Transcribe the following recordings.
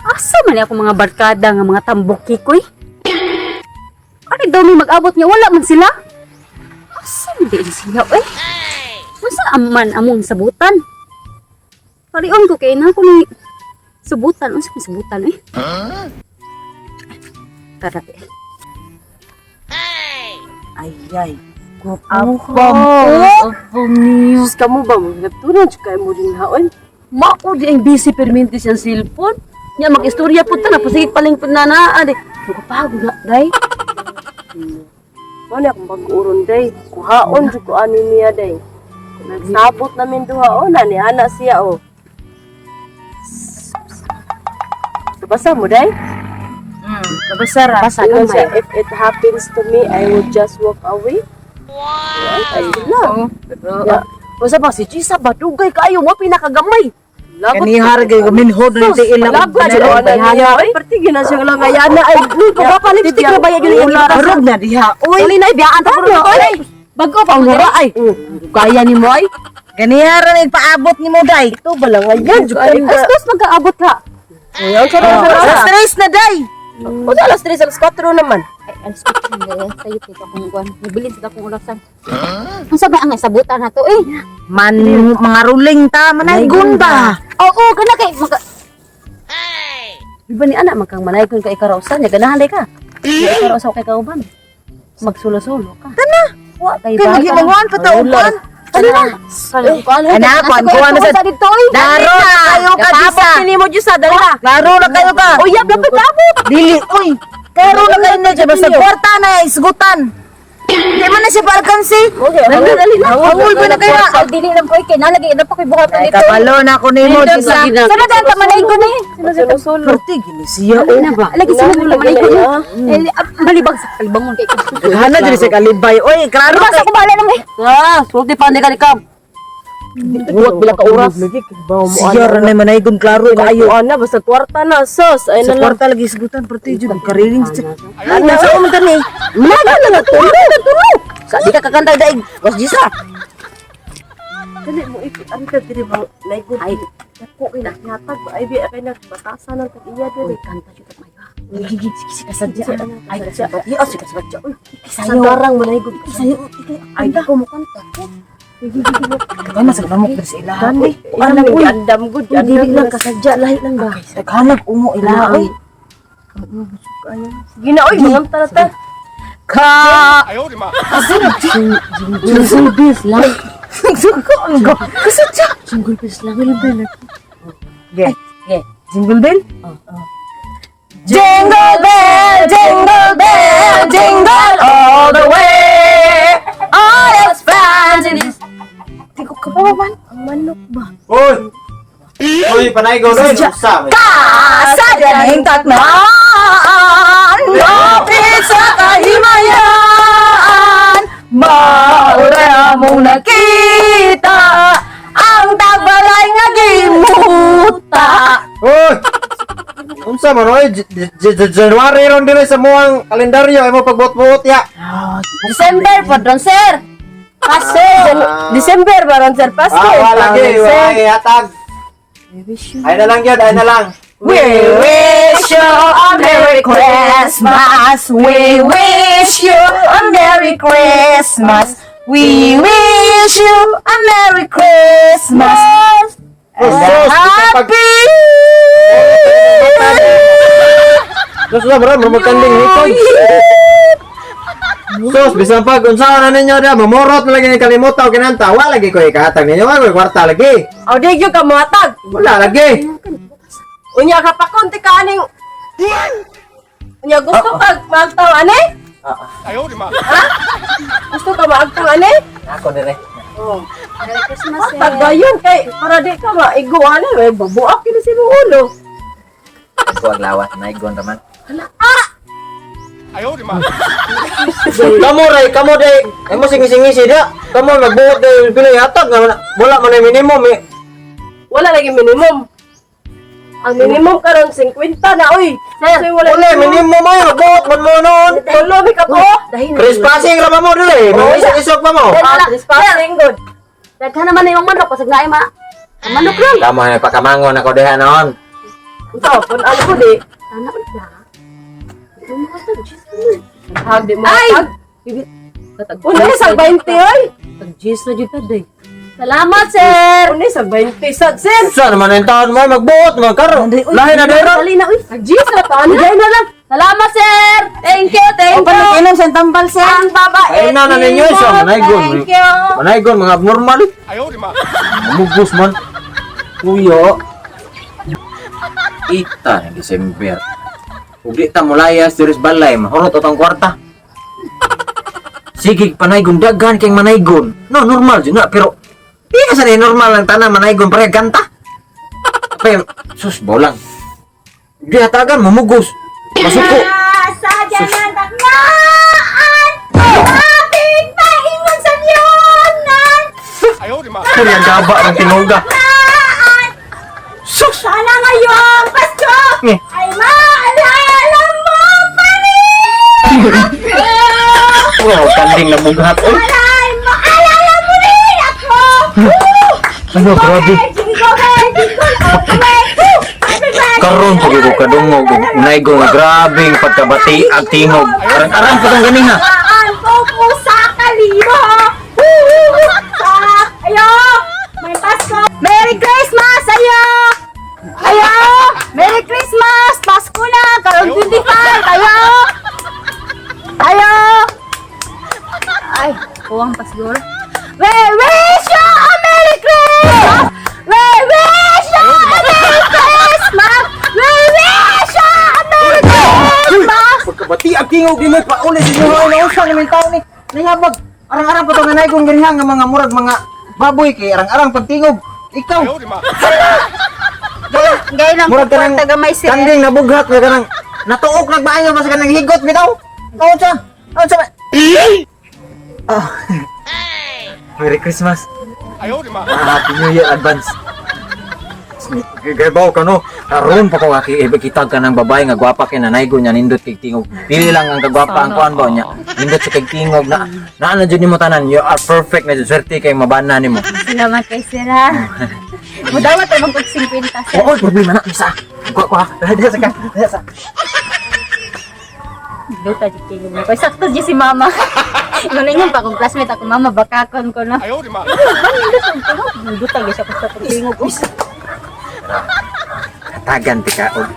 Asa man ako mga barkada nga mga tambok kikoy? Ano daw may mag-abot niya? Wala man sila. Asa man din sila eh? Masa aman among sabutan? Parion ko kay na ko ni sabutan. Ano sa sabutan eh? Tara eh. Ay. Sus kamu ba mo natunan kay mo din haon? Mako di ang busy perminti siyang cellphone. Nya mag-istorya po ta na pasigit paling punana ade. Pagpagod na day. Mani akong pag-uron day. Kuhaon jud ko ani niya day. Nagsabot namin duha na ni ana siya oh. Basa mo day? Kabasara. Basa Ingon gamay. siya, if it happens to me, I will just walk away. Ay, na. Yeah. Basta ba si Chisa ba dugay kayo mo pinakagamay. Lagot Kani harga minhod na ti ilang. Lagot siya na niya. Ay, parti gina siya lang ayana. Ay, Ba pa lipstick na ba yun yung Harog na diha. Uy, na biyaan ta ko. Bago pa mo ay. Kaya ni mo ay. Kani hara nagpaabot ni mo day. ito ba lang ayan. Astos magkaabot ka. Ayaw siya lang Sa stress na day. O sa alas 3, alas 4 naman. Ay, alas ko sayo dito akong kuan. Nabilin sila akong orasan. Ang sabi ang sabutan na to eh. Man mga ruling ta manaygon ba. Oo, kana kay Di ba ni anak magkang manaygon ka ikarausan niya ganahan ka. Ikarausan kay kauban. Magsulo-sulo ka. Wa kay Kay maghimanguan pa ta uban. Ana, Ana kuan kuan na sa dito eh. Laro na kayo ka Chisa. Pili mo Diyos dali na. Laro na kayo ka. Uyab dapat abot. Dili uy. Laro na kayo na basta kwarta na isgutan. Di man na siya pa-alkansi. Dali na. Hangul ba na kayo? Sa dili lang ko kay nalagi na pa koy buhatan Ay dito. kapalo na ko nimo Chisa. Sama dan ta manay ko ni. Sulo-sulo. Perti gini siya. Ano ba? Lagi sa mga manay ko ni. Balibag sa kalbangon kay ko. Hana diri sa kalibay. Oy, klaro Basta ko bala lang eh. Sulti pa ni ka buhat bila ka oras. siya ra na manaygon klaro kayo. Ana, basta kwarta na. Sos, ay Sa na lang. kwarta lagi isgutan perti jud kariring siya. Ano sa mo tani? Mana na natulog. Sa di ka kakanta daig. Bos Jisa. Dali mo ikot. Ano ka diri ba? Naigod. Ay, ako kay nakatag. Ay, di kay nagbatasan ng tag-iya diri. Kanta jud mayo. Gigig sige kasadya. Ay Sadya. kasadya. Iya sige kasadya. Uy, Sa darang manaygon. sayo. Ay, di ko mo kanta. Kana sa namok sa ilaha. Dami. Alam ko, andam good. Dili Andam lang kasadya lahi lang ba. Naghanap umo ilaha. Oy. Sige na, oy, mga tarata. Ka. Jingle bells lang. Kasadya. Jingle bells lang. Jingle bells. Okay. Okay. Jingle bell? Jingle bell, jingle bell, jingle all the way. All its fans in its... Di ko kabawan. Ang manok ba? Uy! Uy, panay ko rin. Sa Kasadya na yung tatnan. Lapit sa kahimayan. Maura mong nakita. Ang tagbalay nga gimuta. Uy! Unsa man oy, January ron dire sa muang kalendaryo ay mo pagbot-bot ya. December po, Don Sir. Paso. December ba ron, sir? Pasko. Wala lagi, Sir. wala hatag. Ay na lang yun, ay na lang. We wish you a Merry Christmas. We wish you a Merry Christmas. We wish you a Merry Christmas. Oh, sus, Happy. Sus, bro, magkanding nito. Sus, bisan pag unsaon na ninyo da, mamorot na lagi ni kalimutan o kinanta. Wala lagi ko ikatag ninyo, wala ko kwarta lagi. O, di yung kamatag. Wala lagi. Unya ka pa konti ka aning. Unya gusto ka magtaw ani? Gusto ka magtaw ani? Ako dire. Merry Christmas. Tagayon kay para di ka maigo ani, may babuak kini si ulo. Huwag lawas, naigon naman. Kamu day, mo singisi dia. Kamu magbuot day pilih hatag nga wala man ay minimum eh. Wala lagi minimum. Ang minimum karon 50 na oy. Sir, Wala minimum ay magbuot man mo noon. Tulo mi ka po. Trespassing ra mo dire. Isok pa mo. Trespassing good. Daghan naman yung manok pasag naay ma. Ang manok lang. Kamu ay pakamangon ako diha noon. Tapon, ano ko di? Sana ulit Tag di mo. Ay! Tag. Unay sa 20 oy. Tag-G's na dito, day. Salamat, sir! Unay sa 20 sad sen. Sa naman ang taon mo magbuot mo karo. Lahi na dero. Dali na, uy! Nag-G's na to. Ano na lang? Salamat, sir! Thank you, thank O pa you! nag-inom sa tambal sir. Ang babae! Ay na ninyo sa manaygon. Thank you! Manaygon mga abnormal. Mugos man. Kuyo. Ita ng December. Ugli ta mulayas diris balay mahurot otong kwarta. Sige panaygon daghan kay manaygon. No normal jud na pero di ka sanay normal lang tanan manaygon pare ganta. Apa sus bolang. Di hatagan mamugos. Masuko. Sa dyanan taknaan! Ating paingon sa nyonan! Kuri ang gaba ng tinuga. Sus. Sana ngayong Pasko Nge. ay maalala mo pa rin! Wow, kanding na mughat. Oy. Ay, maalala mo rin ako! Ano grabe. Jingle bell, jingle all the way! Happy birthday! Karon pag ko kadungog unay go grabing pagkabati ang tingog. Arang pa tong ganing ha. Saan ko po sa kalimo? Ayo! May Pasko! Merry Christmas! Ayo! Ayo! Merry Christmas! Pasko na! Karon 25! Ayo! Ayo! Ay, kuwang pa siguro. We wish you a Merry Christmas! We wish you a Merry Christmas! We wish you a Merry Christmas! Pagkabati ang tingog di mo pa uli sa inyo na usa ni taw ni. Nayabag. Arang-arang pa to nanay kong ganihang nga mga murag mga baboy kay arang-arang pagtingog. Ikaw. Gaya lang Murag kanang tagamay sir. kanding nabughat nga kanang natuok nagbayo pa sa kanang higot bitaw. Tao siya. Tao siya. Oh. Merry Christmas. Happy New Year advance. Gagabaw ka no. Karon pa ko kitag ka ng babae nga gwapa kay nanay go nya nindot kay tingog. Dili lang ang kagwapa ang kuan ba nya. Nindot sa kay tingog na ano jud nimo tanan. You are perfect na swerte kay mabana nimo. Salamat kay sir ha. Mudawat ay magpag 50 sir. Oo, problema na isa. Kuha. Dali sa ka. Dali sa. Duta di tingin mo. Sakto di si mama. Ingon pa kung classmate ako mama bakakon ko na. Duta di siya ko sa pagtingog. Katagan ti ka og.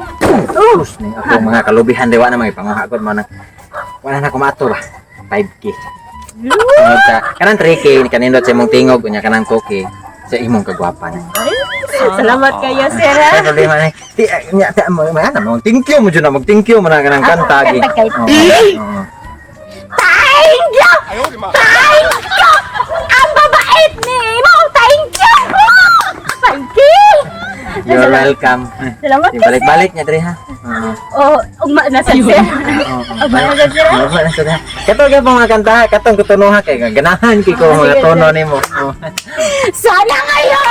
Terus ni ako mga kalubihan dewa na mga pangahagod man. Wala na kumato ba. 5K. Kanang 3K kanindot sa imong tingog unya kanang 2K sa imong kagwapan. Salamat kayo sir ha. Ay problema ni. Ti nya ta mo man mo thank you mo jud na mag thank you man kanang kanta gi. Kanta kay Oo. Thank you! Thank you! Ang babait ni mo! Thank you! Thank you! You're welcome. Salamat Di balik-balik niya diri ha. Oo. Oh, ugma na sa sir. Ugma na sa sir. Oo, wala sa na. Kato gyud mga kanta, katong kutunuha kay ganahan kay ko mga tono nimo. Oo. Sana ngayon!